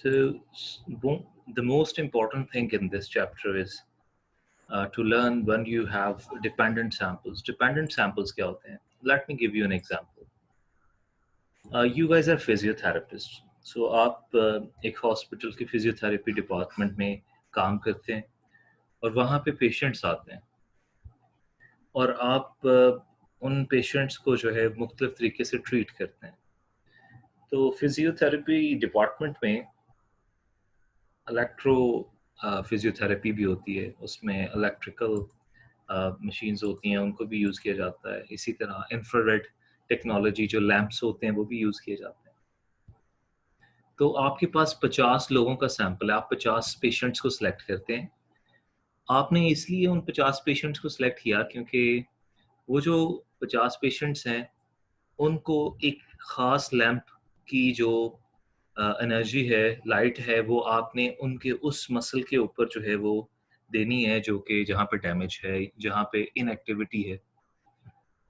The most important thing in this chapter is to learn when you have dependent samples. Dependent samples क्या होते हैं? Let me give you an example. You guys are physiotherapists. So आप एक hospital के physiotherapy department में काम करते हैं और वहाँ पे पेशेंट्स आते हैं और आप उन पेशेंट्स को जो है मुख्तलिफ तरीके से ट्रीट करते हैं. तो फिजियोथेरेपी डिपार्टमेंट में इलेक्ट्रो फिजियोथेरेपी भी होती है, उसमें इलेक्ट्रिकल मशीन्स होती हैं, उनको भी यूज़ किया जाता है. इसी तरह इंफ्रारेड टेक्नोलॉजी जो लैंप्स होते हैं वो भी यूज़ किए जाते हैं. तो आपके पास 50 लोगों का सैंपल है, आप 50 पेशेंट्स को सिलेक्ट करते हैं. आपने इसलिए उन 50 पेशेंट्स को सिलेक्ट किया क्योंकि वो जो 50 पेशेंट्स हैं उनको एक ख़ास लैंप की जो एनर्जी है, लाइट है, वो आपने उनके उस मसल के ऊपर जो है वो देनी है जो कि जहाँ पे डैमेज है, जहाँ पे इनएक्टिविटी है.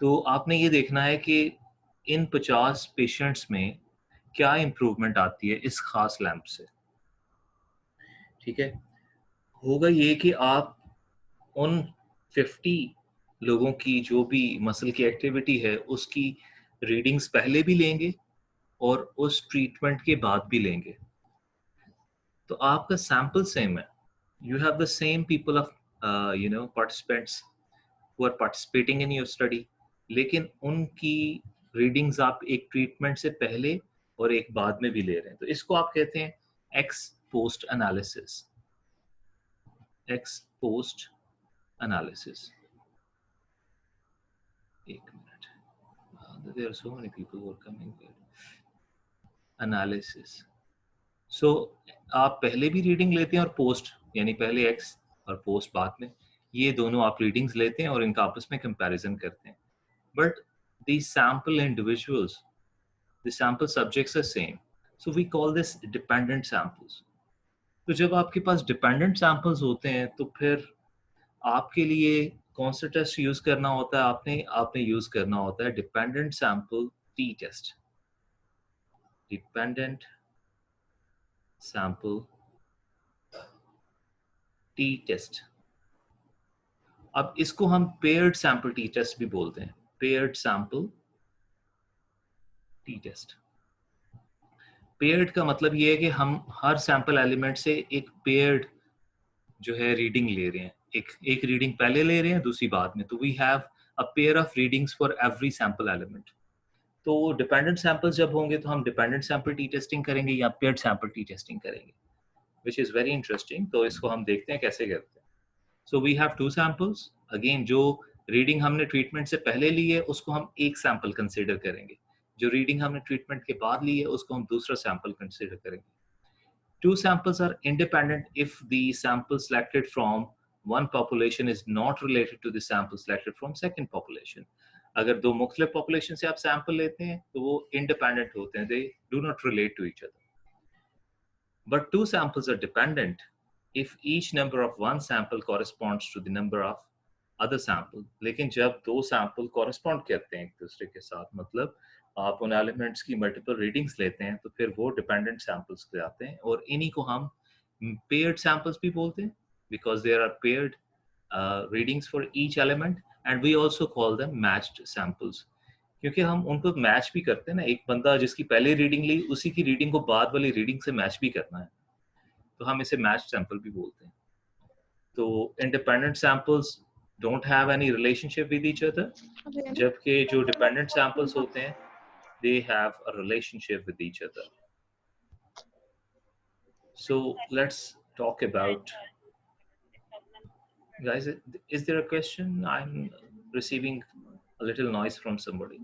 तो आपने ये देखना है कि इन 50 पेशेंट्स में क्या इम्प्रूवमेंट आती है इस खास लैंप से. ठीक है, होगा ये कि आप उन 50 लोगों की जो भी मसल की एक्टिविटी है उसकी रीडिंग्स पहले भी लेंगे और उस ट्रीटमेंट के बाद भी लेंगे. तो आपका सैंपल सेम है. You have the same people of participants who are participating in your study, लेकिन उनकी रीडिंग्स आप एक ट्रीटमेंट से पहले और एक बाद में भी ले रहे हैं. तो इसको आप कहते हैं ex post analysis. Ex post analysis. एक minute, there are so many people who are coming here. Analysis. So आप पहले भी रीडिंग लेते हैं और पोस्ट, यानी पहले एक्स और पोस्ट बाद में, ये दोनों आप रीडिंग्स लेते हैं और इनका आपस में कंपैरिजन करते हैं. But the sample individuals, the sample subjects are same, so we call this dependent samples. तो जब आपके पास डिपेंडेंट सैंपल्स होते हैं तो फिर आपके लिए कौन सा टेस्ट यूज करना होता है? आपने यूज करना होता है dependent sample T test. Dependent sample T test. अब इसको हम पेयर्ड सैंपल टी टेस्ट भी बोलते हैं. Paired sample T test. Paired का मतलब ये है कि हम हर सैंपल एलिमेंट से एक पेयर्ड जो है रीडिंग ले रहे हैं. एक रीडिंग पहले ले रहे हैं, दूसरी बाद में. तो we have a pair of readings for every sample element. तो डिपेंडेंट सैंपल्स जब होंगे तो हम डिपेंडेंट सैंपल टी टेस्टिंग करेंगे या पेयर्ड सैंपल टी टेस्टिंग करेंगे, विच इज वेरी इंटरेस्टिंग. तो इसको हम देखते हैं कैसे करते हैं. So we have 2 samples. Again, जो रीडिंग हमने ट्रीटमेंट से पहले ली है उसको हम एक सैंपल कंसीडर करेंगे. जो रीडिंग हमने ट्रीटमेंट के बाद ली है उसको हम दूसरा सैंपल कंसीडर करेंगे. 2 samples are independent if the sample selected from one population is not related to the sample selected from second population. अगर दो मुख्तलिफ पॉपुलेशन से आप सैंपल लेते हैं तो वो इंडिपेंडेंट होते हैं. They do not relate to each other. But 2 samples are dependent if each number of one sample corresponds to the number of other sample. लेकिन जब दो सैंपल correspond करते हैं एक दूसरे के साथ, मतलब आप उन एलिमेंट्स की मल्टीपल रीडिंग्स लेते हैं, तो फिर वो डिपेंडेंट सैंपल्स कहलाते हैं. और इन्हीं को हम पेयर्ड सैंपल्स भी बोलते हैं because there are paired readings for each element, and we also call them matched samples. क्योंकि हम उनको मैच भी करते हैं ना. एक बंदा जिसकी पहले रीडिंग ली उसी की रीडिंग को बाद वाली रीडिंग से मैच भी करना है, तो हम इसे मैच सैंपल भी बोलते हैं. तो independent samples don't have any relationship with each other, जबकि जो डिपेंडेंट सैंपल्स होते हैं they have a relationship with each other. So let's talk about, guys, is there a question? I'm receiving a little noise from somebody.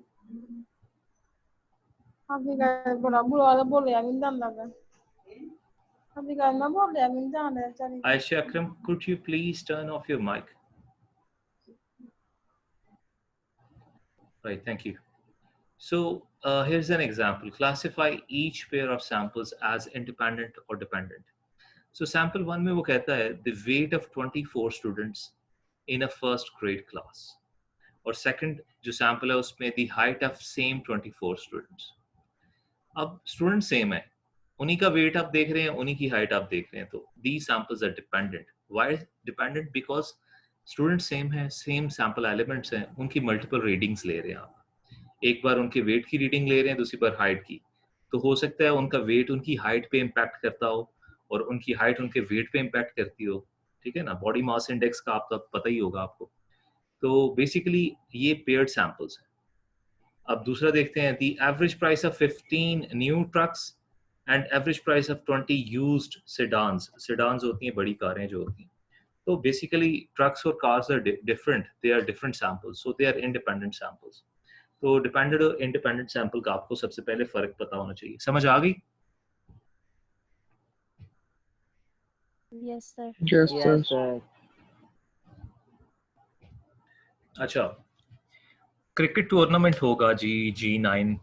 Aisha Akram, could you please turn off your mic? Right, thank you. So here's an example. Classify each pair of samples as independent or dependent. So sample 1 में वो कहता है the weight of 24 students in a first grade class. और second जो sample है उसमें the height of same 24 students. अब students same है, उन्हीं का वेट आप देख रहे हैं, उन्हीं की हाइट आप देख रहे हैं, तो these samples are dependent. Why dependent? Because student same है, सेम सैंपल एलिमेंट्स हैं, उनकी मल्टीपल रीडिंग्स ले रहे हैं आप। एक बार उनके वेट की रीडिंग ले रहे हैं, दूसरी बार हाइट की, तो हो सकता है उनका वेट उनकी हाइट पे इम्पैक्ट करता हो और उनकी हाइट उनके वेट पे इम्पैक्ट करती हो, ठीक है ना। बॉडी मास इंडेक्स का आपका पता ही होगा आपको। तो बेसिकली ये पेयर्ड सैंपल्स हैं। अब दूसरा देखते हैं, the average price of 15 new trucks and average price of 20 used sedans. Sedans होती हैं बड़ी कारें जो होती हैं। तो बेसिकली ट्रक्स और cars are different, they are different samples, so they are independent samples. तो डिपेंडेंट और इंडिपेंडेंट सैंपल का आपको सबसे पहले फर्क पता होना चाहिए। समझ आ गई? Yes, sir. Yes, sir. Yes, sir. अच्छा, क्रिकेट टूर्नामेंट होगा G9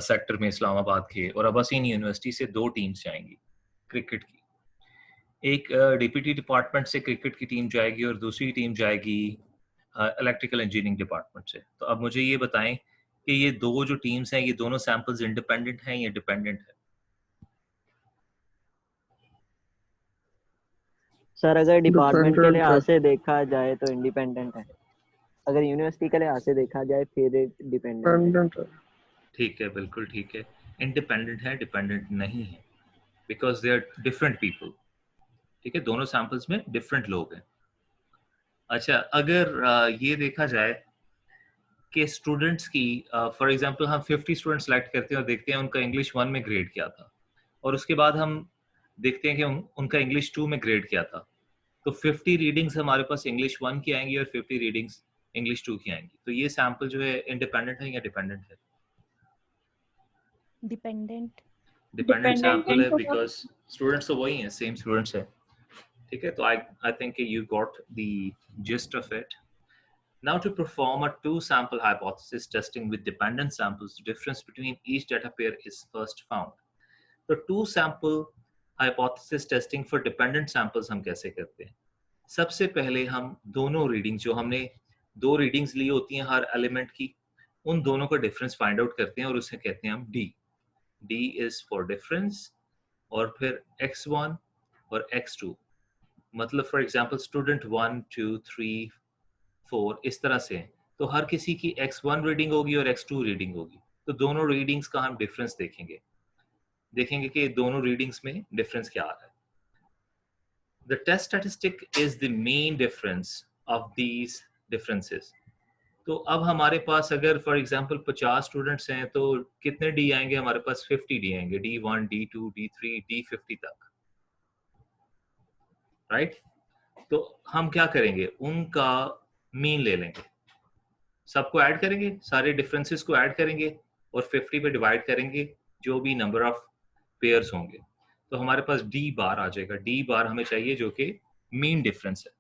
सेक्टर में इस्लामाबाद के, और अब्बासीन यूनिवर्सिटी से 2 टीम्स जाएंगी क्रिकेट की। एक डीपीटी डिपार्टमेंट से क्रिकेट की टीम जाएगी और दूसरी टीम जाएगी इलेक्ट्रिकल इंजीनियरिंग डिपार्टमेंट से। तो अब मुझे ये बताएं कि ये दो जो टीम्स हैं, ये दोनों सैंपल्स इंडिपेंडेंट हैं या डिपेंडेंट है? सर अगर डिपार्टमेंट के Dependent लिहाज है। से देखा जाए तो इंडिपेंडेंट है, अगर यूनिवर्सिटी के लिहाज से देखा जाए फिर डिपेंडेंट है। Dependent है। ठीक है, बिल्कुल ठीक है। इंडिपेंडेंट है, डिपेंडेंट नहीं है, because they are different people. ठीक है, दोनों सैंपल्स में डिफरेंट लोग हैं। अच्छा, अगर ये देखा जाए कि स्टूडेंट्स की, फॉर एग्जांपल हम 50 स्टूडेंट सेलेक्ट करते हैं और देखते हैं उनका इंग्लिश 1 में ग्रेड क्या था, और उसके बाद हम देखते हैं कि उनका इंग्लिश 2 में ग्रेड क्या था। तो 50 रीडिंग्स हमारे पास इंग्लिश 1 की आएंगी और 50 रीडिंग्स इंग्लिश 2 की आएंगी। तो ये सैंपल जो है इंडिपेंडेंट है या डिपेंडेंट है? Dependent. डिपेंडेंट Dependent सैंपल है, तो बिकॉज स्टूडेंट्स तो वही हैं, सेम स्टूडेंट्स हैं। ठीक है, तो I think you got the gist of it. Now, to perform a two-sample hypothesis testing with dependent samples, the difference between each data pair is first found. तो two-sample hypothesis testing for dependent samples हम कैसे करते हैं? सबसे पहले हम दोनों readings, जो हमने 2 रीडिंग्स ली होती हैं हर एलिमेंट की, उन दोनों का डिफरेंस फाइंड आउट करते हैं और उसे कहते हैं हम D. D is for difference, और फिर X1 और X2, मतलब फॉर एग्जाम्पल स्टूडेंट 1 2 3 4 इस तरह से। तो हर किसी की X1 रीडिंग होगी और X2 रीडिंग होगी, तो दोनों रीडिंग्स का हम डिफरेंस देखेंगे कि दोनों रीडिंग्स में डिफरेंस क्या आ रहा है। The test statistic is the mean difference of these differences. तो अब हमारे पास अगर फॉर एग्जांपल 50 स्टूडेंट्स हैं, तो कितने डी आएंगे हमारे पास? 50 डी आएंगे, D1 D2 D3 D50 तक, राइट? तो हम क्या करेंगे, उनका मीन ले लेंगे, सबको ऐड करेंगे, सारे डिफरेंसेस को ऐड करेंगे और 50 पे डिवाइड करेंगे जो भी नंबर ऑफ पेयर्स होंगे। तो हमारे पास डी बार आ जाएगा। डी बार हमें चाहिए जो कि मीन डिफरेंस है।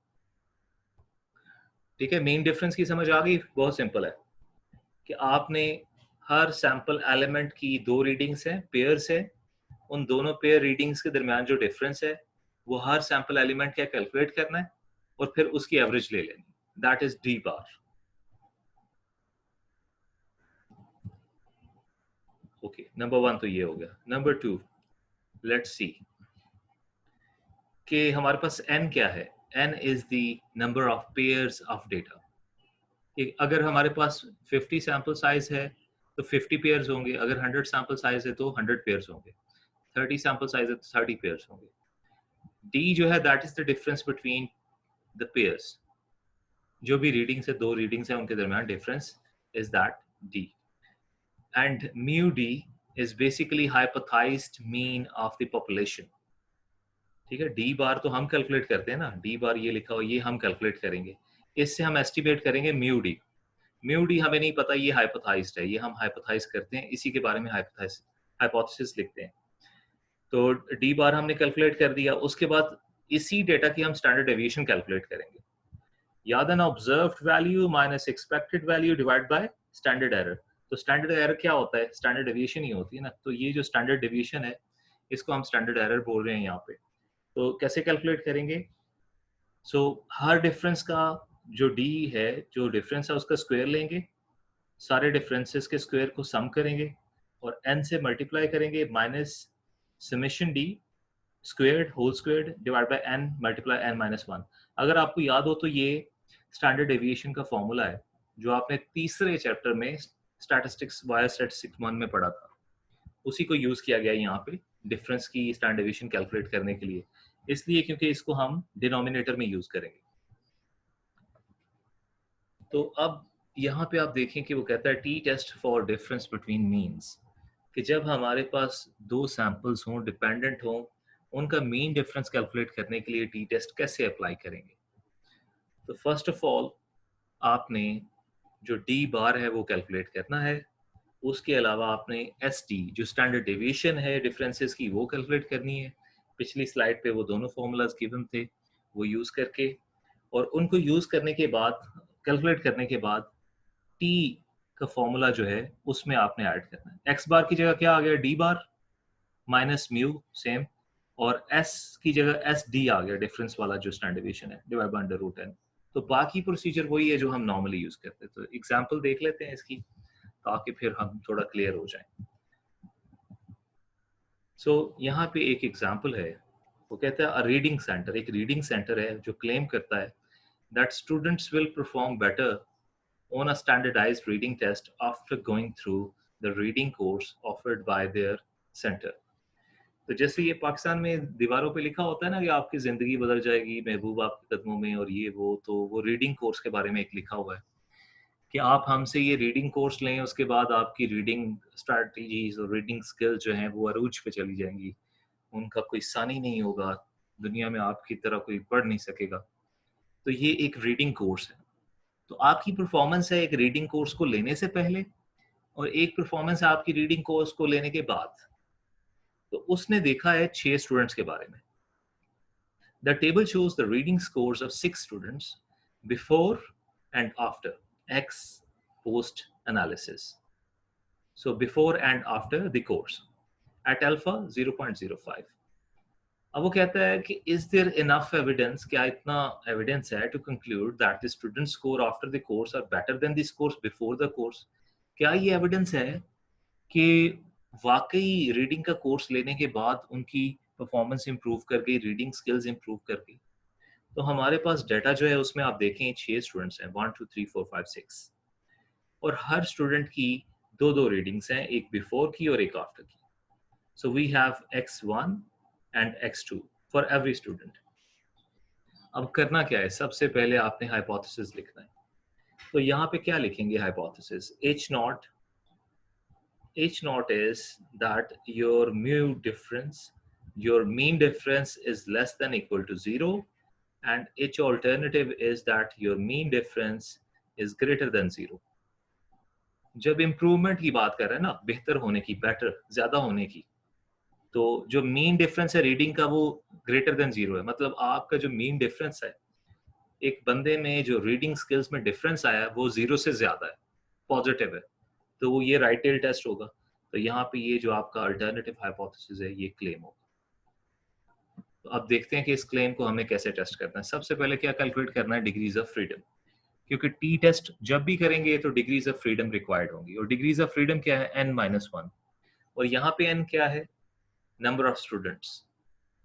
ठीक है, मीन डिफरेंस की समझ आ गई? बहुत सिंपल है कि आपने हर सैंपल एलिमेंट की 2 रीडिंग्स हैं, पेयर्स है, उन दोनों पेयर रीडिंग्स के दरमियान जो डिफरेंस है वो हर सैंपल एलिमेंट का कैलकुलेट करना है और फिर उसकी एवरेज ले लेनी। That is D bar. Okay, number 1 तो ये हो गया। नंबर 2, लेट्स सी कि हमारे पास n क्या है। n is the number of pairs of data. अगर हमारे पास 50 सैंपल साइज है तो 50 पेयर्स होंगे, अगर 100 सैंपल साइज है तो 100 पेयर्स होंगे, 30 सैंपल साइज है तो 30 पेयर्स होंगे। d जो है that is the difference between the pairs, जो भी रीडिंग्स है, 2 रीडिंग्स है उनके दरमियान difference is that d। And mu d is basically hypothesized mean of the population। ठीक है, डी बार तो हम कैलकुलेट करते हैं ना, डी बार ये लिखा हो, ये हम कैलकुलेट करेंगे, इससे हम एस्टिमेट करेंगे म्यू डी। म्यू डी हमें नहीं पता, ये हाइपोथेसाइज्ड है, ये हम हाइपोथेसाइज करते हैं, इसी के बारे में हाइपोथेसिस लिखते हैं। तो डी बार हमने कैलकुलेट कर दिया, उसके बाद इसी डेटा की हम स्टैंडर्ड डेविएशन कैलकुलेट करेंगे। याद है ना, observed value minus expected value divide by standard error. तो स्टैंडर्ड एरर क्या होता है? स्टैंडर्ड डेविएशन ही होती है ना। तो ये जो स्टैंडर्ड डेविएशन है इसको हम स्टैंडर्ड एरर बोल रहे हैं यहाँ पे। तो कैसे कैलकुलेट करेंगे? सो हर डिफरेंस का जो डी है, जो डिफरेंस है उसका स्क्वायर लेंगे, सारे डिफरेंसेस के स्क्वायर को सम करेंगे और n से मल्टीप्लाई करेंगे minus summation D squared whole squared divide by n multiply n minus 1। अगर आपको याद हो तो ये स्टैंडर्ड डेविएशन का फॉर्मूला है जो आपने तीसरे चैप्टर में स्टैटिस्टिक्स वाया स्टैटिस्टिक्स 1 में पढ़ा था, उसी को यूज किया गया यहाँ पे डिफरेंस की स्टैंडर्ड डेविएशन कैलकुलेट करने के लिए, इसलिए क्योंकि इसको हम डिनोमिनेटर में यूज करेंगे। तो अब यहाँ पे आप देखें कि वो कहता है T test for difference between means, कि जब हमारे पास दो सैंपल्स हों डिपेंडेंट हों, उनका मीन डिफरेंस कैलकुलेट करने के लिए टी टेस्ट कैसे अप्लाई करेंगे। तो फर्स्ट ऑफ ऑल आपने जो डी बार है वो कैलकुलेट करना है, उसके अलावा आपने एस डी जो स्टैंडर्ड डेविएशन है डिफरेंसेस की वो कैलकुलेट करनी है। पिछली स्लाइड पे वो दोनों फॉर्मूलाज गिवन थे, वो यूज करके, और उनको यूज करने के बाद कैलकुलेट करने के बाद टी का फॉर्मूला जो है उसमें आपने ऐड करना है। एक्स बार की जगह क्या आ गया, D bar minus mu same, और एस की जगह एस डी आ गया डिफरेंस वाला जो स्टैंडर्ड डेविएशन है divide by under root N. तो बाकी प्रोसीजर वही है जो हम नॉर्मली यूज करते हैं। तो एग्जांपल देख लेते हैं इसकी ताकि फिर हम थोड़ा क्लियर हो जाएं। सो यहाँ पे एक एग्जांपल है, वो कहता है रीडिंग सेंटर, एक रीडिंग सेंटर है जो क्लेम करता है that students will perform better on a standardized reading test after going through the reading course offered by their center। तो जैसे ये पाकिस्तान में दीवारों पे लिखा होता है ना कि आपकी जिंदगी बदल जाएगी, महबूब आपके कदमों में, और ये वो, तो वो रीडिंग कोर्स के बारे में एक लिखा हुआ है कि आप हमसे ये रीडिंग कोर्स लें, उसके बाद आपकी रीडिंग स्ट्रैटेजीज और रीडिंग स्किल्स जो हैं वो अरूज पे चली जाएंगी, उनका कोई सानी नहीं होगा, दुनिया में आपकी तरह कोई पढ़ नहीं सकेगा। तो ये एक रीडिंग कोर्स है। तो आपकी परफॉर्मेंस है एक रीडिंग कोर्स को लेने से पहले, और एक परफॉर्मेंस है आपकी रीडिंग कोर्स को लेने के बाद। तो उसने देखा है 6 स्टूडेंट्स के बारे में। The table shows the reading scores of 6 students before and after X post analysis. So before and after the course at alpha 0.05. अब वो कहता है कि is there enough evidence, क्या इतना evidence है to conclude that the students score after the course are better than the scores before the course। क्या ये evidence है कि वाकई रीडिंग का कोर्स लेने के बाद उनकी परफॉर्मेंस इंप्रूव कर गई, रीडिंग स्किल्स इंप्रूव कर गई। तो हमारे पास डाटा जो है उसमें आप देखें 6 स्टूडेंट्स हैं, 1 2 3 4 5 6, और हर स्टूडेंट की दो रीडिंग्स हैं, एक बिफोर की और एक आफ्टर की। So we have x1 and x2 for every student. अब करना क्या है, सबसे पहले आपने हाइपोथेसिस लिखना है। तो यहाँ पे क्या लिखेंगे hypothesis, H naught is that your mu difference, your mean difference is less than equal to 0, and H alternative is that your mean difference is greater than 0। जब इम्प्रूवमेंट की बात कर रहे हैं ना, बेहतर होने की, बेटर, ज्यादा होने की, तो जो मीन डिफरेंस है रीडिंग का वो ग्रेटर देन 0 है। मतलब आपका जो मीन डिफरेंस है एक बंदे में, जो रीडिंग स्किल्स में डिफरेंस आया वो 0 से ज्यादा है, पॉजिटिव है, तो वो ये राइट टेल टेस्ट होगा। तो यहाँ पे ये जो आपका अल्टरनेटिव हाइपोथेसिस है ये क्लेम होगा। तो अब देखते हैं कि इस क्लेम को हमें कैसे टेस्ट करना है। सबसे पहले क्या कैलकुलेट करना है, डिग्रीज ऑफ फ्रीडम, क्योंकि टी टेस्ट जब भी करेंगे तो डिग्रीज ऑफ फ्रीडम रिक्वायर्ड होंगी, और डिग्रीज ऑफ फ्रीडम क्या है, n-1, और यहाँ पे n क्या है, नंबर ऑफ स्टूडेंट्स।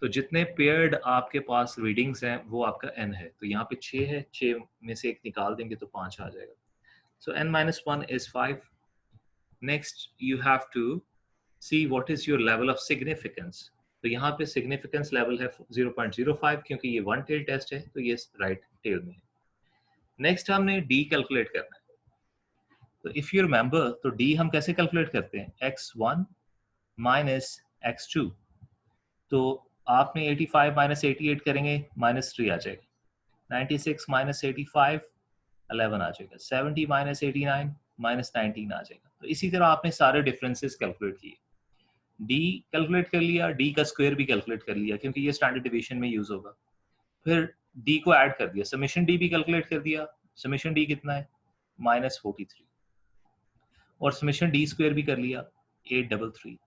तो जितने पेयर्ड आपके पास रीडिंग्स हैं वो आपका n है। तो यहाँ पे 6 है, 6 में से एक निकाल देंगे तो 5 आ जाएगा। सो n-1 is 5। Next you have to see what is your level of significance। तो यहाँ पे significance level है 0.05, क्योंकि ये वन टेल टेस्ट है तो ये राइट टेल में है। नेक्स्ट हमने d कैलकुलेट करना है। तो इफ यू रिमेंबर तो d हम कैसे कैलकुलेट करते हैं, x1 माइनस x2। तो आपने 85 माइनस 88 करेंगे, -3 आ जाएगा। 96 माइनस 85 11 आ जाएगा। 70 माइनस 89 -19 आ जाएगा। तो इसी तरह आपने सारे डिफरेंसेस कैलकुलेट किए, डी कैलकुलेट कर लिया, डी का स्क्वायर भी कैलकुलेट कर लिया क्योंकि ये स्टैंडर्ड डिवीजन में यूज होगा। फिर डी को ऐड कर दिया, समेशन डी भी कैलकुलेट कर दिया। समेशन डी कितना है, -43, और समेशन डी स्क्वायर भी कर लिया 833।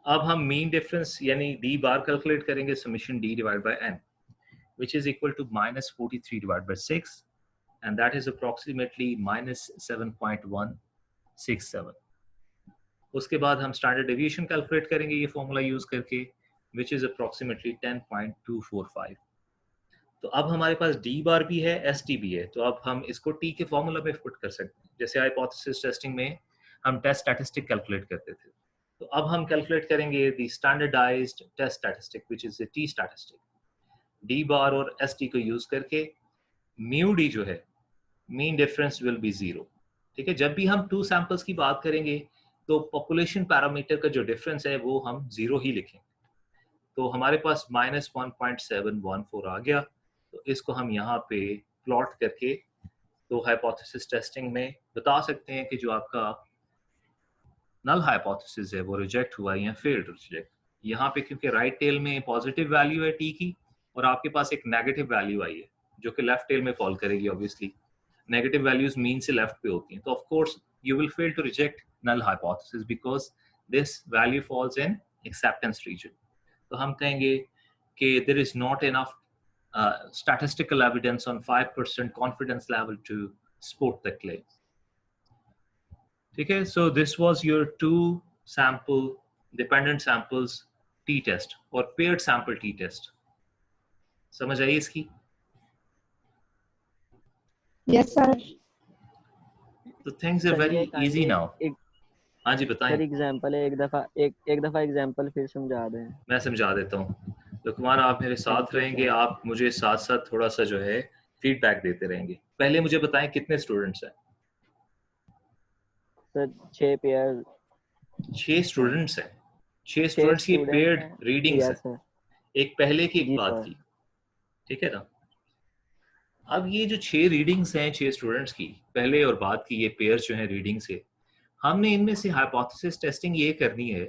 अब हम मीन डिफरेंस यानी डी बार कैलकुलेट करेंगे, summation D divide by N, which is equal to -43 divided by 6, and that is approximately -7.167। उसके बाद हम स्टैंडर्ड डेविएशन कैलकुलेट करेंगे ये फॉर्मूला यूज करके, विच इज अप्रोक्सीमेटली 10.245। तो अब हमारे पास डी बार भी है, एस टी भी है, तो अब हम इसको टी के फॉर्मूला में पुट कर सकते हैं। जैसे हाइपोथेसिस टेस्टिंग में हम टेस्ट स्टैटिस्टिक कैलकुलेट करते थे, तो अब हम कैलकुलेट करेंगे the standardized test statistic which is the T statistic. D bar और एस टी को यूज करके म्यू डी जो है, मीन डिफरेंस विल बी 0। ठीक है, जब भी हम 2 सैंपल्स की बात करेंगे तो पॉपुलेशन पैरामीटर का जो डिफरेंस है वो हम 0 ही लिखेंगे। तो हमारे पास -1.714 आ गया, तो इसको हम यहाँ पे प्लॉट करके तो हाइपोथेसिस टेस्टिंग में बता सकते हैं कि जो आपका नल हाइपोथेसिस है वो रिजेक्ट हुआ या फेल्ड रिजेक्ट। यहाँ पे क्योंकि राइट टेल में पॉजिटिव वैल्यू है टी की और आपके पास एक नेगेटिव वैल्यू आई है जो कि लेफ्ट टेल में फॉल करेगी, ऑब्वियसली नेगेटिव वैल्यूज मीन से लेफ्ट पे होती हैं, तो of course you will fail to reject null hypothesis because this value falls in acceptance region. तो हम कहेंगे कि there is not enough statistical evidence on 5% confidence level to support the claim. ठीक है, so this was your 2 sample dependent samples t test और paired sample t test। समझ आई इसकी? Yes, sir. So things are very easy now। हाँ जी बताएं। Sir example एक दफा example फिर समझा दें। मैं समझा देता हूँ, लुकमान आप मेरे साथ रहेंगे, आप मुझे साथ साथ थोड़ा सा जो है फीडबैक देते रहेंगे। पहले मुझे बताएं कितने स्टूडेंट्स हैं? Sir 6 pair. 6 स्टूडेंट्स हैं। 6 स्टूडेंट्स की पेयर्ड रीडिंग्स यस हैं, सर। एक पहले की एक जी बाद सर। की, ठीक है ना। अब ये जो 6 रीडिंग्स हैं 6 स्टूडेंट्स की पहले और बाद की, ये पेयर्स जो हैं रीडिंग से, हमने इनमें से हाइपोथेसिस टेस्टिंग ये करनी है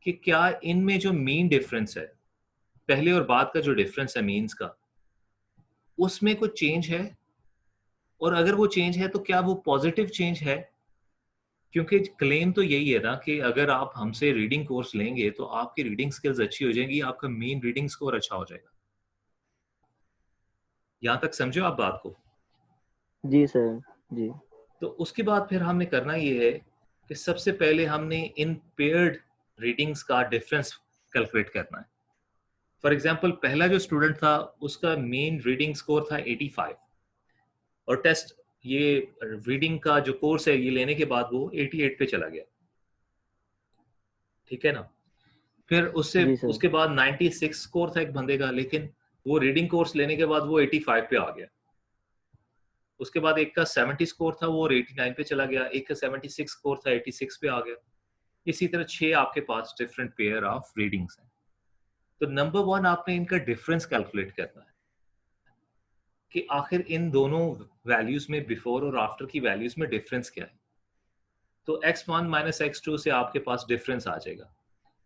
कि क्या इनमें जो मीन डिफरेंस है, पहले और बाद का जो डिफरेंस है मीन्स का, उसमें कुछ चेंज है, और अगर वो चेंज है तो क्या वो पॉजिटिव चेंज है। क्योंकि क्लेम तो यही है ना कि अगर आप हमसे रीडिंग कोर्स लेंगे तो आपकी रीडिंग स्किल्स अच्छी हो जाएंगी, आपका मेन रीडिंग स्कोर अच्छा हो जाएगा। यहां तक समझो आप बात को? जी सर जी। तो उसके बाद फिर हमने करना ये है कि सबसे पहले हमने इन पेयर्ड रीडिंग्स का डिफरेंस कैलकुलेट करना है। फॉर एग्जांपल पहला जो स्टूडेंट था उसका मेन रीडिंग स्कोर था 85 और टेस्ट ये रीडिंग का जो कोर्स है ये लेने के बाद वो 88 पे चला गया, ठीक है ना। फिर उससे उसके बाद 96 स्कोर था एक बंदे का, लेकिन वो रीडिंग कोर्स लेने के बाद वो 85 पे आ गया। उसके बाद एक का 70 स्कोर था वो 89 पे चला गया, एक का 76 स्कोर था 86 पे आ गया। इसी तरह 6 आपके पास डिफरेंट पेयर ऑफ रीडिंग्स हैं। तो नंबर 1 आपने इनका डिफरेंस कैलकुलेट करना है कि आखिर इन दोनों वैल्यूज में बिफोर और आफ्टर की वैल्यूज में डिफरेंस क्या है। तो x1 माइनस x2 से आपके पास डिफरेंस आ जाएगा।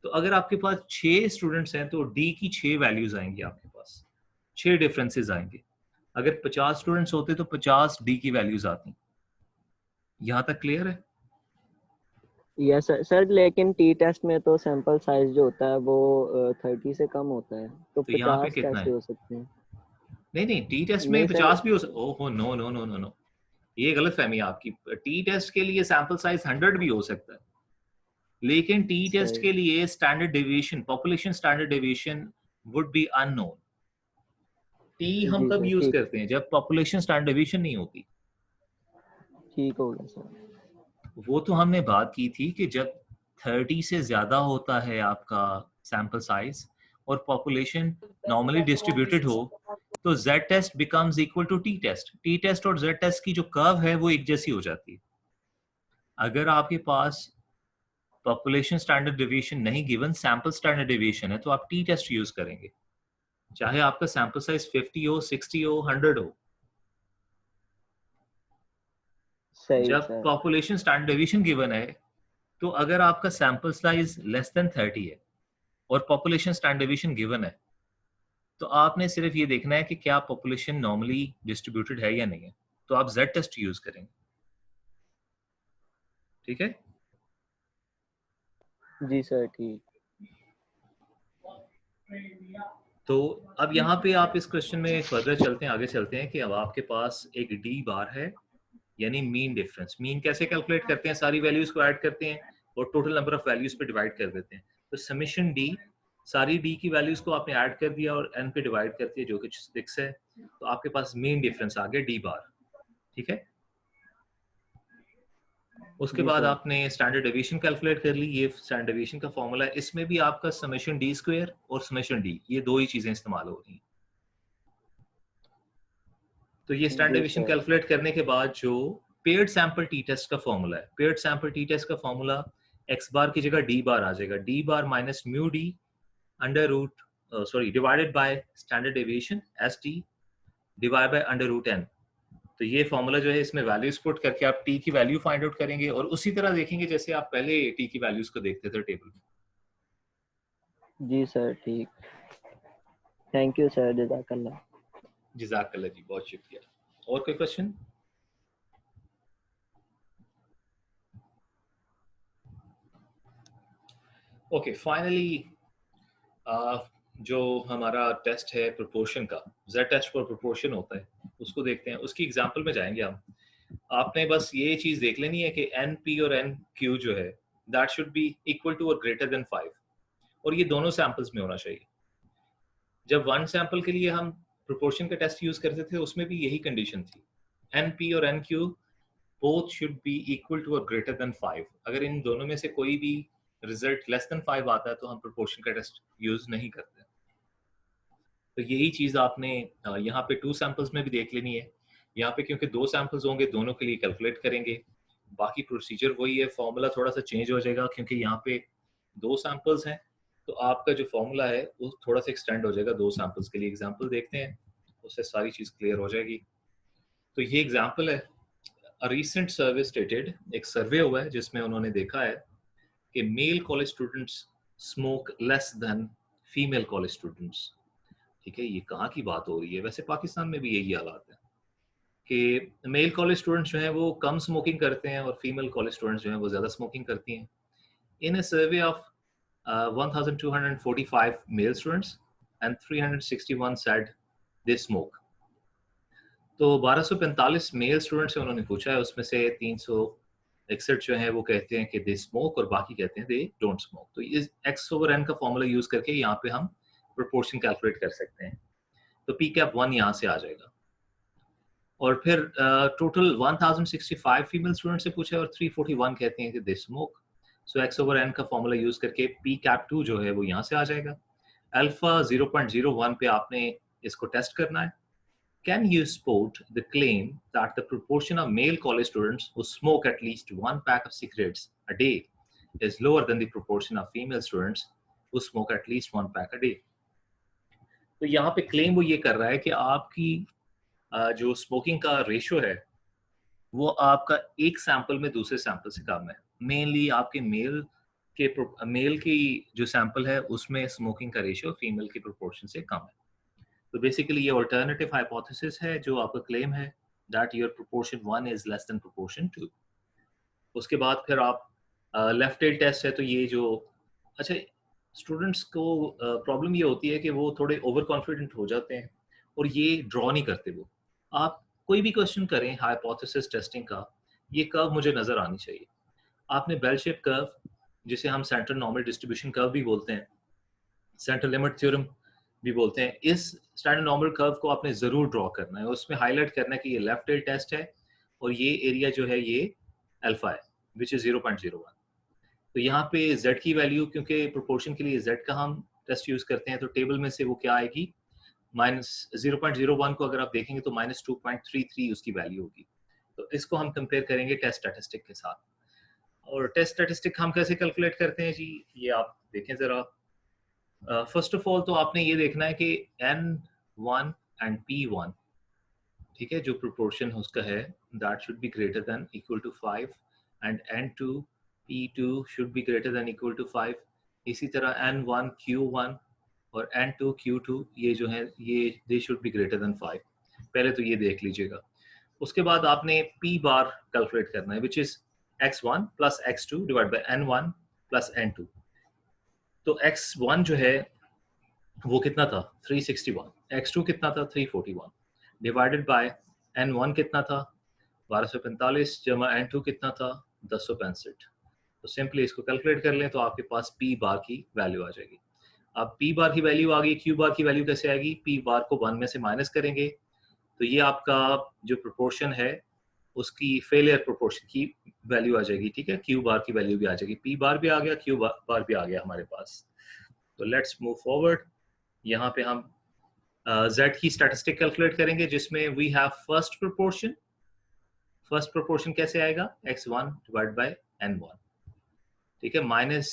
तो अगर आपके पास 6 स्टूडेंट्स हैं तो d की 6 वैल्यूज आएंगी, आपके पास 6 डिफरेंसेस आएंगे। अगर 50 स्टूडेंट्स होते तो 50 d की वैल्यूज आती। यहां तक क्लियर है? यस सर, लेकिन टी टेस्ट में तो सैंपल साइज जो होता है वो 30 से कम होता है, तो 50 कैसे हो सकते हैं? नहीं टी टेस्ट में 50 भी हो सकते। ओहो no no no no no, ये गलत फहमी है आपकी। टी टेस्ट के लिए सैंपल साइज 100 भी हो सकता है, लेकिन टी टेस्ट के लिए standard deviation, population standard deviation would be unknown. T हम तब यूज करते हैं जब पॉपुलेशन स्टैंडर्ड डेविएशन नहीं होती। ठीक हो गया सर। वो तो हमने बात की थी कि जब 30 से ज्यादा होता है आपका सैंपल साइज और पॉपुलेशन नॉर्मली डिस्ट्रीब्यूटेड हो तो Z test becomes equal to T test. T test और Z टेस्ट की जो कर्व है वो एक जैसी हो जाती है। अगर आपके पास पॉपुलेशन स्टैंडर्ड डेविएशन नहीं गिवन, सैंपल स्टैंडर्ड डेविएशन है, तो आप T टेस्ट यूज करेंगे, चाहे आपका सैंपल साइज 50 हो, 60 हो, 100 हो। जब पॉपुलेशन स्टैंडर्ड डेविएशन गिवन है तो अगर आपका सैंपल साइज लेस देन 30 है और पॉपुलेशन स्टैंडर्ड डेविएशन गिवन है तो आपने सिर्फ ये देखना है कि क्या पॉपुलेशन नॉर्मली डिस्ट्रीब्यूटेड है या नहीं है, तो आप Z टेस्ट यूज करेंगे। ठीक है जी सर ठीक। तो अब यहाँ पे आप इस क्वेश्चन में फर्दर चलते हैं, आगे चलते हैं कि अब आपके पास एक D बार है, यानी मीन डिफरेंस। मीन कैसे कैलकुलेट करते हैं? सारी वैल्यूज को ऐड करते हैं, और टोटल नंबर ऑफ वैल्यूज पे डिवाइड कर देते हैं। तो समेशन डी, सारी डी की वैल्यूज को आपने ऐड कर दिया और एन पे डिवाइड कर दिया जो कि 6 है, तो आपके पास मेन डिफरेंस आ गया डी बार। ठीक है, उसके बाद आपने स्टैंडर्ड डेविएशन कैलकुलेट कर ली। ये स्टैंडर्ड डेविएशन का फॉर्मूला है, इसमें भी आपका समेशन डी स्क्वायर और समेशन डी, ये दो ही चीजें इस्तेमाल हो रही हैं। तो ये स्टैंडर्ड डेविएशन कैलकुलेट करने के बाद जो पेयर्ड सैंपल टी टेस्ट का फॉर्मूला है, पेयर्ड सैंपल टी टेस्ट का फॉर्मूला एक्स बार की जगह डी बार आ जाएगा, D bar minus mu D under root divided by standard deviation S T divide by under root N. तो ये formula जो है, इसमें वैल्यूज पुट करके आप टी की वैल्यू फाइंड आउट करेंगे और उसी तरह देखेंगे जैसे आप पहले टी की वैल्यूज को देखते थे टेबल में। जी सर, ठीक, थैंक यू सर, जज़ाकल्लाह। जज़ाकल्लाह जी, बहुत शुक्रिया। और कोई क्वेश्चन? ओके, फाइनली जो हमारा टेस्ट है प्रोपोर्शन का, जेड टेस्ट फॉर प्रोपोर्शन होता है, उसको देखते हैं। उसकी एग्जांपल में जाएंगे हम। आपने बस ये चीज देख लेनी है कि एन पी और एन क्यू जो है that should be equal to और ग्रेटर देन 5, और ये दोनों सैंपल्स में होना चाहिए। जब वन सैंपल के लिए हम प्रोपोर्शन का टेस्ट यूज करते थे उसमें भी यही कंडीशन थी, एन पी और N Q both should be equal to और ग्रेटर देन 5। अगर इन दोनों में से कोई भी रिजल्ट लेस देन 5 आता है तो हम प्रोपोर्शन का टेस्ट यूज नहीं करते। तो यही चीज आपने यहाँ पे 2 सैंपल्स में भी देख लेनी है। यहाँ पे क्योंकि 2 सैंपल्स होंगे, दोनों के लिए कैलकुलेट करेंगे, बाकी प्रोसीजर वही है, फॉर्मूला थोड़ा सा चेंज हो जाएगा क्योंकि यहाँ पे 2 सैंपल्स हैं, तो आपका जो फॉर्मूला है वो थोड़ा सा एक्सटेंड हो जाएगा 2 सैंपल्स के लिए। एग्जांपल देखते हैं, उससे सारी चीज क्लियर हो जाएगी। तो ये एग्जांपल है, अ रीसेंट सर्वे स्टेटेड, एक सर्वे हुआ है जिसमें उन्होंने देखा है कि male college students smoke less than female college students. ठीक है, ये कहाँ की बात हो रही है? वैसे पाकिस्तान में भी यही हालात है कि मेल कॉलेज स्टूडेंट्स जो हैं वो कम स्मोकिंग करते हैं और फीमेल कॉलेज स्टूडेंट्स जो हैं वो ज़्यादा स्मोकिंग करती हैं। In a survey of 1245 male students and 361 said they smoke। तो 1245 मेल स्टूडेंट्स से उन्होंने पूछा है, उसमें से 361 जो है वो कहते हैं कि दे स्मोक और बाकी कहते हैं दे डोंट स्मोक। तो इस एक्स ओवर एन का फॉर्मूला यूज करके यहाँ पे हम प्रोपोर्शन कैलकुलेट कर सकते हैं। तो पी कैप 1 यहाँ से आ जाएगा, और फिर टोटल 1065 फीमेल स्टूडेंट से पूछा है और 341 कहते हैं कि दे स्मोक। सो एक्स ओवर एन का फॉर्मूला यूज करके पी कैप 2 जो है वो यहाँ से आ जाएगा। अल्फा 0.01 पे आपने इसको टेस्ट करना है। Can you support the claim that the proportion of male college students who smoke at least 1 pack of cigarettes a day is lower than the proportion of female students who smoke at least 1 pack a day? तो यहाँ पे claim वो ये कर रहा है कि आपकी जो स्मोकिंग का रेशियो है वो आपका एक सैंपल में दूसरे सैंपल से कम है। मेनली आपके मेल की जो सैंपल है उसमें स्मोकिंग का रेशियो फीमेल की प्रोपोर्शन से कम है। तो बेसिकली ये अल्टरनेटिव हाइपोथेसिस है जो आपका क्लेम है, that your proportion 1 is less than proportion 2। उसके बाद फिर आप लेफ्ट टेल टेस्ट है, तो ये जो अच्छा स्टूडेंट्स को प्रॉब्लम ये होती है कि वो थोड़े ओवर कॉन्फिडेंट हो जाते हैं और ये ड्रॉ नहीं करते। वो आप कोई भी क्वेश्चन करें हाइपोथेसिस टेस्टिंग का, ये कर्व मुझे नजर आनी चाहिए। आपने बेल शेप कर्व, जिसे हम सेंट्रल नॉर्मल डिस्ट्रीब्यूशन कर्व भी बोलते हैं, सेंट्रल लिमिट थ्योरम भी बोलते हैं, इस स्टैंडर्ड नॉर्मल कर्व को आपने जरूर ड्रॉ करना है। उसमें हाईलाइट करना है कि ये लेफ्ट टेल टेस्ट है और ये एरिया जो है ये अल्फा है विच इज 0.01। तो यहाँ पे z की वैल्यू, क्योंकि प्रोपोर्शन के लिए z का हम टेस्ट यूज करते हैं, तो टेबल में से वो क्या आएगी, -0.01 को अगर आप देखेंगे तो -2.33 उसकी वैल्यू होगी। तो इसको हम कंपेयर करेंगे टेस्ट स्टैटिस्टिक के साथ। और टेस्ट स्टैटिस्टिक हम कैसे कैलकुलेट करते हैं जी, ये आप देखें जरा। फर्स्ट ऑफ ऑल तो आपने ये देखना है कि N1 एंड P1, ठीक है, जो प्रोपोर्शन उसका है that should be greater than equal to 5 and N2 P2 should be greater than equal to 5। इसी तरह N1 Q1 और N2 Q2 ये जो है ये they should be greater than 5। पहले तो ये देख लीजिएगा। उसके बाद आपने P बार कैलकुलेट करना है which is X1 plus X2 divide by N1 plus N2। तो X1 जो है वो कितना था 361, X2 कितना था 341 डिवाइडेड बाय N1 कितना था 1245 जमा N2 कितना था 1065। तो सिंपली इसको कैलकुलेट कर लें तो आपके पास पी बार की वैल्यू आ जाएगी। अब पी बार की वैल्यू आ गई, क्यू बार की वैल्यू कैसे आएगी? पी बार को 1 में से माइनस करेंगे तो ये आपका जो प्रोपोर्शन है उसकी फेलियर प्रोपोर्शन की वैल्यू आ जाएगी, ठीक है। क्यू बार की वैल्यू भी आ जाएगी, पी बार भी आ गया, क्यू बार भी आ गया हमारे पास। तो लेट्स मूव फॉरवर्ड। यहाँ पे हम Z की स्टैटिस्टिक कैलकुलेट करेंगे जिसमें we have first proportion. First proportion कैसे आएगा? x1 डिवाइड बाय n1, ठीक है, minus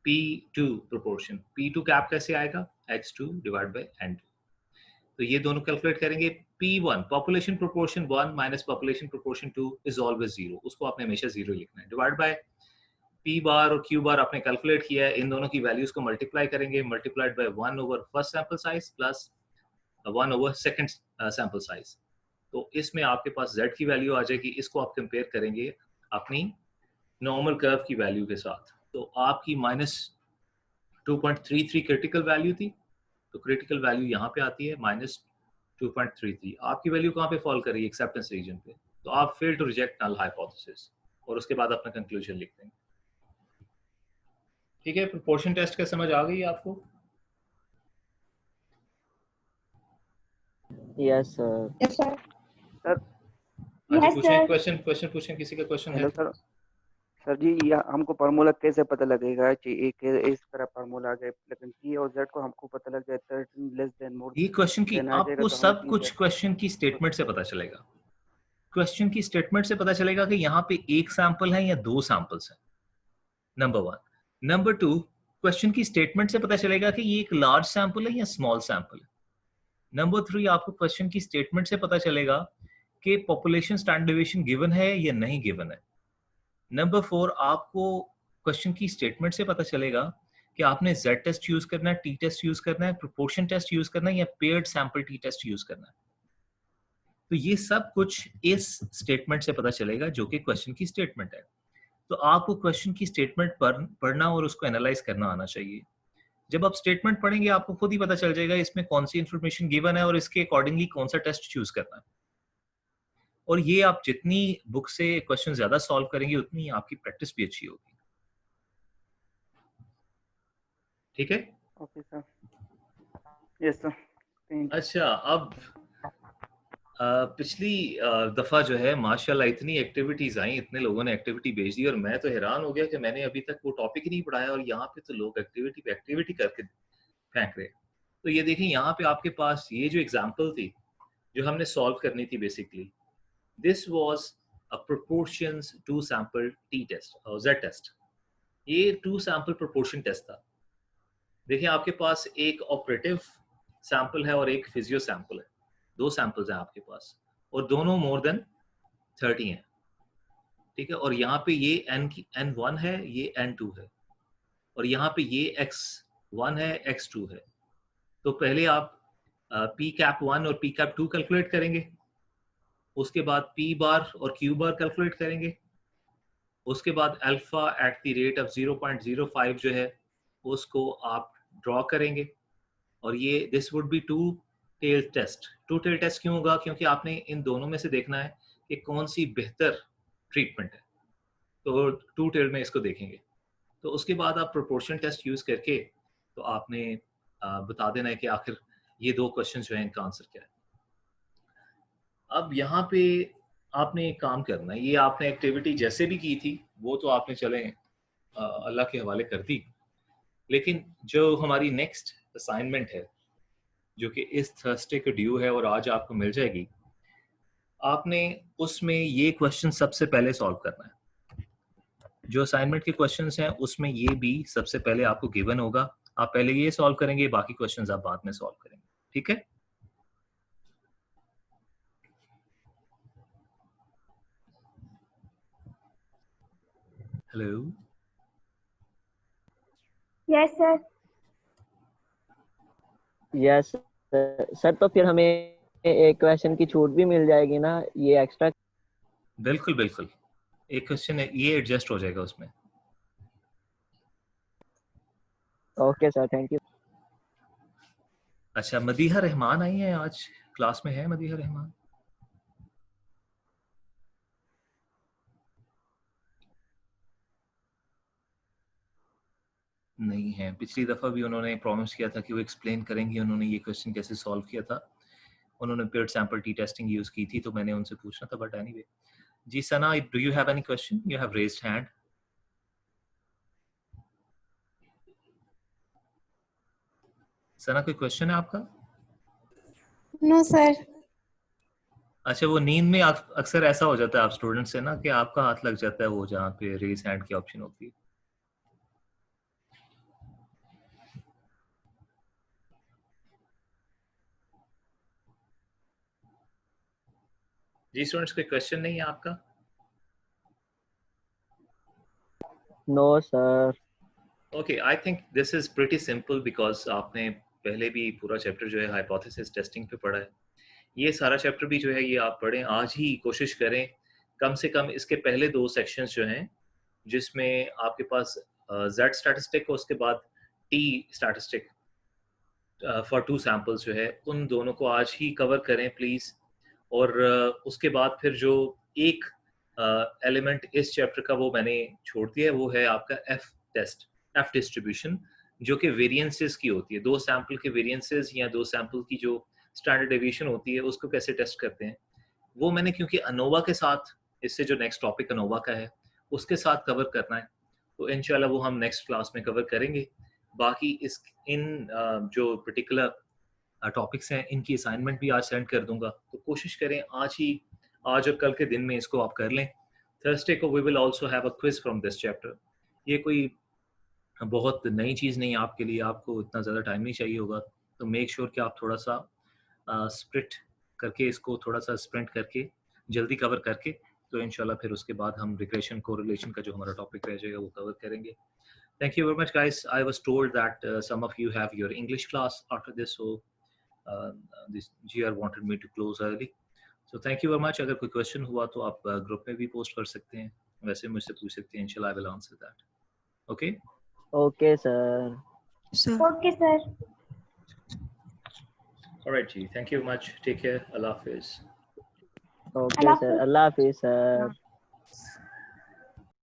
P2 proportion. P2 cap कैसे आएगा? x2 divide by n2। तो ये दोनों कैलकुलेट करेंगे। P1 population proportion 1 minus population proportion 2 is always 0, उसको आपने हमेशा 0 लिखना है, डिवाइड बाय P बार और Q बार आपने कैलकुलेट किया है, इन दोनों की वैल्यूज को मल्टीप्लाई करेंगे, multiplied by 1 over first sample size plus 1 over second sample size. तो इसमें आपके पास Z की वैल्यू आ जाएगी, इसको आप कंपेयर करेंगे अपनी नॉर्मल कर्व की वैल्यू के साथ। तो आपकी माइनस 2.33 क्रिटिकल वैल्यू थी, तो क्रिटिकल वैल्यू यहाँ पे आती है माइनस 2.33। आपकी वैल्यू कहाँ पे फॉल कर रही है? एक्सेप्टेंस रीजन पे। तो आप fail to reject null hypothesis और उसके बाद अपना कंक्लूजन लिख देंगे, ठीक है। प्रोपोर्शन टेस्ट का समझ आ गई आपको? Yes sir. Yes sir. Sir yes sir. Question पूछें, किसी का क्वेश्चन है? Hello sir. सर जी ये हमको फार्मूला कैसे पता लगेगा कि एक इस तरह फार्मूला आ जाए, लेकिन P और Z को हमको पता लग जाए 13 लेस देन मोर ये क्वेश्चन की देन आ जाएगा आपको तो हम सब P कुछ Z क्वेश्चन की स्टेटमेंट से पता चलेगा। क्वेश्चन की स्टेटमेंट से पता चलेगा कि यहाँ पे एक सैंपल है या दो सैंपल्स हैं, नंबर 1। नंबर 2, क्वेश्चन की स्टेटमेंट से पता चलेगा कि ये एक लार्ज सैंपल है या स्मॉल सैंपल है। नंबर 3, आपको क्वेश्चन की स्टेटमेंट से पता चलेगा कि पॉपुलेशन स्टैंडर्ड डेविएशन गिवन है या नहीं गिवन है। नंबर 4, आपको क्वेश्चन की स्टेटमेंट से पता चलेगा कि आपने Z टेस्ट यूज करना है, T टेस्ट यूज करना है, प्रोपोर्शन टेस्ट यूज करना है या paired sample T test use करना है। तो ये सब कुछ इस स्टेटमेंट से पता चलेगा जो कि क्वेश्चन की स्टेटमेंट है। तो आपको क्वेश्चन की स्टेटमेंट पढ़ना और उसको एनालाइज करना आना चाहिए। जब आप स्टेटमेंट पढ़ेंगे आपको खुद ही पता चल जाएगा इसमें कौन सी इंफॉर्मेशन गिवन है और इसके अकॉर्डिंगली कौन सा टेस्ट चूज करना है। और ये आप जितनी बुक से क्वेश्चन ज्यादा सॉल्व करेंगे उतनी आपकी प्रैक्टिस भी अच्छी होगी, ठीक है। Okay sir. Yes sir. अच्छा, अब पिछली दफा जो है माशाल्लाह इतनी एक्टिविटीज आई, इतने लोगों ने एक्टिविटी भेज दी और मैं तो हैरान हो गया कि मैंने अभी तक वो टॉपिक ही नहीं पढ़ाया और यहाँ पे तो लोग एक्टिविटी पे एक्टिविटी करके फेंक रहे। तो ये देखें यहाँ पे आपके पास ये जो एग्जांपल थी जो हमने सॉल्व करनी थी, basically this was a proportions two sample T test और Z टेस्ट। ये 2 सैंपल प्रोपोर्शन टेस्ट था। देखिए आपके पास एक ऑपरेटिव सैंपल है और एक फिजियो सैंपल है, 2 सैंपल्स हैं आपके पास और दोनों मोर देन 30 हैं, ठीक है। और यहाँ पे ये N1 है, ये N2 है और यहाँ पे ये X1 है, X2 है। तो पहले आप P कैप 1 और P कैप 2 कैलकुलेट करेंगे, उसके बाद P बार और Q बार कैलकुलेट करेंगे, उसके बाद alpha at the rate of 0.05 जो है उसको आप ड्रॉ करेंगे और ये this would be two tail test. Two tail test क्यों होगा? क्योंकि आपने इन दोनों में से देखना है कि कौन सी बेहतर ट्रीटमेंट है, तो टू टेल में इसको देखेंगे। तो उसके बाद आप प्रोपोर्शन टेस्ट यूज करके तो आपने बता देना है कि आखिर ये 2 क्वेश्चन जो है इनका आंसर क्या है। अब यहाँ पे आपने एक काम करना है, ये आपने एक्टिविटी जैसे भी की थी वो तो आपने चले अल्लाह के हवाले कर दी, लेकिन जो हमारी नेक्स्ट असाइनमेंट है जो कि इस थर्सडे को ड्यू है और आज आपको मिल जाएगी, आपने उसमें ये क्वेश्चन सबसे पहले सॉल्व करना है। जो असाइनमेंट के क्वेश्चंस हैं उसमें ये भी सबसे पहले आपको गिवन होगा, आप पहले ये सॉल्व करेंगे, बाकी क्वेश्चंस आप बाद में सॉल्व करेंगे, ठीक है। Hello, yes sir. Yes sir. तो फिर हमें एक क्वेश्चन की छूट भी मिल जाएगी ना, ये एक्स्ट्रा? बिल्कुल बिल्कुल, एक क्वेश्चन है ये एडजस्ट हो जाएगा उसमें। Okay sir, thank you. अच्छा, मदीहा रहमान आई है आज क्लास में? है मदीहा रहमान? नहीं है। पिछली दफ़ा भी उन्होंने प्रॉमिस किया था कि वो एक्सप्लेन करेंगे उन्होंने ये क्वेश्चन कैसे सॉल्व किया था। उन्होंने paired sample t testing use की थी, तो मैंने उनसे पूछना था, बट एनीवे। जी Sana, do you have any question? You have raised hand. Sana, कोई क्वेश्चन है आपका? No sir. अच्छा, वो नींद में अक्सर ऐसा हो जाता है आप स्टूडेंट से ना कि आपका हाथ लग जाता है वो जहाँ पे रेज हैंड की ऑप्शन होती है। जी स्टूडेंट्स, कोई क्वेश्चन नहीं है आपका? No sir. Okay, I think this is pretty simple because आपने पहले भी पूरा चैप्टर जो है हाइपोथेसिस टेस्टिंग पे पढ़ा है। ये सारा चैप्टर भी जो है ये आप पढ़ें, आज ही कोशिश करें कम से कम इसके पहले 2 सेक्शंस जो हैं जिसमें आपके पास जेड स्टैटिस्टिक और उसके बाद टी स्टैटिस्टिक फॉर 2 सैंपल्स जो है उन दोनों को आज ही कवर करें प्लीज। और उसके बाद फिर जो एक एलिमेंट इस चैप्टर का वो मैंने छोड़ दिया है, वो है आपका एफ टेस्ट, एफ डिस्ट्रीब्यूशन, जो कि वेरिएंसेस की होती है। 2 सैंपल के वेरिएंसेस या 2 सैंपल की जो स्टैंडर्ड डेविएशन होती है उसको कैसे टेस्ट करते हैं, वो मैंने क्योंकि अनोवा के साथ, इससे जो नेक्स्ट टॉपिक अनोवा का है उसके साथ कवर करना है, तो इंशाल्लाह वो हम नेक्स्ट क्लास में कवर करेंगे। बाकी इस इन जो पर्टिकुलर टॉपिक्स हैं इनकी असाइनमेंट भी आज सेंड कर दूंगा, तो कोशिश करें आज और कल के दिन में इसको आप कर लें। थर्सडे को we will also have a quiz from this chapter. ये कोई बहुत नई चीज़ नहीं है आपके लिए, आपको इतना ज़्यादा टाइम नहीं चाहिए होगा, तो मेक श्योर कि आप थोड़ा सा स्प्रिट करके इसको थोड़ा सा स्प्रिंट करके जल्दी कवर करके, तो इंशाल्लाह फिर उसके बाद हम रिग्रेशन कोरिलेशन का जो हमारा टॉपिक रह जाएगा वो कवर करेंगे। Thank you very much, guys. I was told that some of you have your English class after this, so this GR wanted me to close early. So thank you very much. अगर कोई question हुआ तो आप group में भी post कर सकते हैं, वैसे मुझसे पूछ सकते हैं, इंशाल्लाह I will answer that. Okay? Okay sir. Okay sir. All right, G. Thank you very much. Take care. Allah Hafiz. Okay sir, Allah Hafiz sir.